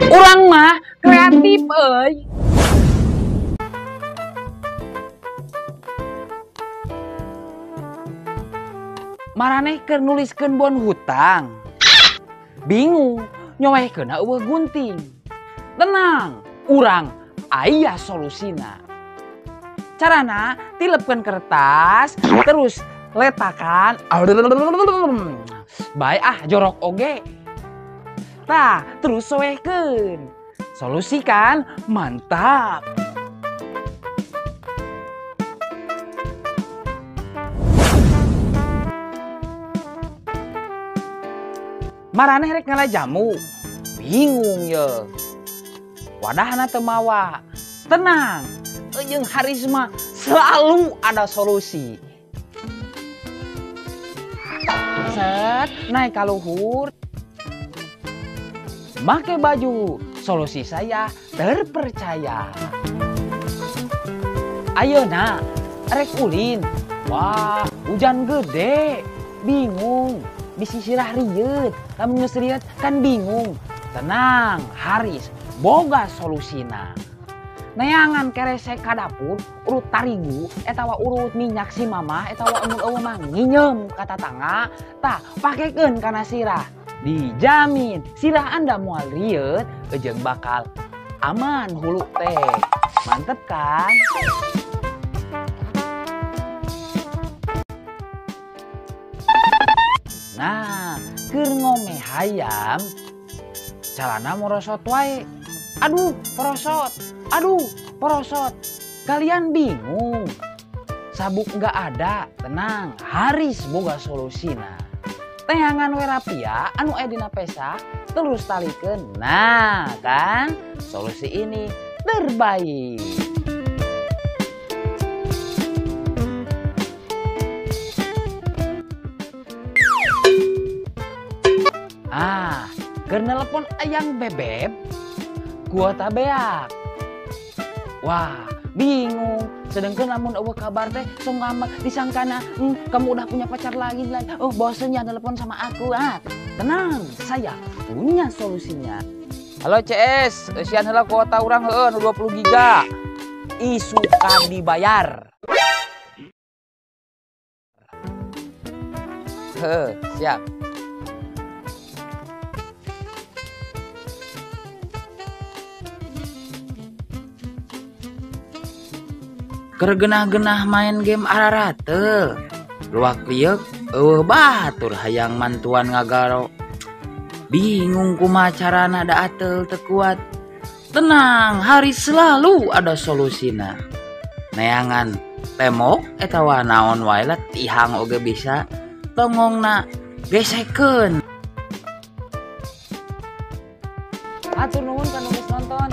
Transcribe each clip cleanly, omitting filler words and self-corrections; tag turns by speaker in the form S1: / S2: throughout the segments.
S1: Urang mah kreatif euy. Maraneh keur nuliskeun bon hutang. Bingung nyowehkeunna eueuh gunting. Tenang, urang aya solusina. Carana tilepkeun kertas terus letakan bae jorok oge. Tah, terus soehkeun. Solusi kan mantap. Maraneh rek ngalah jamu. Bingung ye. Wadahna teu mawa. Tenang, jeung Harisma selalu ada solusi. Set, naik ka luhur. Make baju, solusi saya terpercaya. Ayeuna rek ulin. Wah, hujan gede. Bingung. Bisi sirah rieut, lamun geus rieut kan bingung. Tenang, Haris, boga solusina. Neangan kerese ka dapur, urut tarigu, etawa urut minyak si mamah, etawa emun eueuh mah nginyeum ka tatangga, tah pakekeun kana sirah. Dijamin sirah Anda moal rieut, jeung bakal aman hulu teh. Mantep kan? Nah, keur ngomeh hayam, calana morosot wae. Aduh, porosot. Aduh, porosot. Kalian bingung. Sabuk nggak ada, tenang. Haris boga solusina. Teangan we rapia, anu aya dina pesa, terus talikeun. Nah, kan? Solusi ini terbaik. Keur nelepon ayang bebeb, kuota beak. Wah, bingung. Sedangkan lamun eueuh kabar teh song ngambek disangkana, kamu udah punya pacar lagi. Oh, bosen ya nelepon sama aku. Tenang, saya punya solusinya. Halo CS, sian heula kuota urang heueuh 20 giga. Isukan dibayar. Siap. Keur genah-genah main game ararate. Luak liuk, eueuh batur hayang mantuan ngagaro. Bingung kumaha carana da ateul teu kuat. Tenang, Haris selalu ada solusina. Neangan temok etawa naon wae lah tihang oge bisa. Tongongna gesekeun. Atur nuhun kanu geus nonton.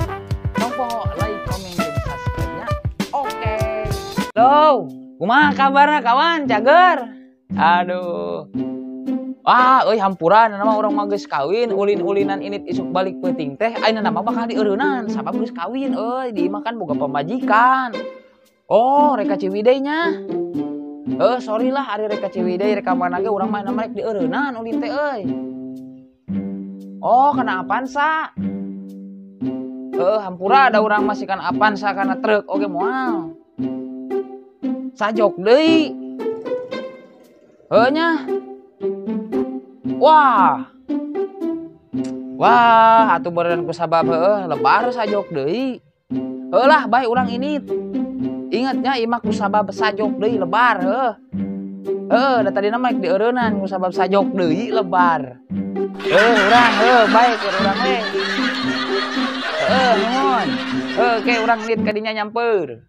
S1: Tongpo like, komen, dan subscribe-nya. Oke. Halo, kumaha kabarna kawan, cager? Aduh. Wah, euy hampuran nama urang mah geus kawin, ulin-ulinan init isuk balik peuting teh, ayeuna nama bakal dieureunnan sabab geus kawin euy, di imah kan boga pamajikan. Oh, reka Ciwidey nya. Sorry lah ari reka Ciwidey reka mana ge urang mah nama rek dieureunnan ulin teh euy. Oh, kana Avanza. Hampura ada urang masih kan Avanza kana truk oge moal. Sajok deui. Nya. Wah. Wah, atuh beureun ku sabab lebar sajok deui. Heulah bae urang ini. Ingatnya imah ku sabab sajok deui lebar da tadina mah dieureunnan ku sabab sajok deui lebar. Urang bae keur urang we. Nuhun. Oke urang nit ka dinya nyamper.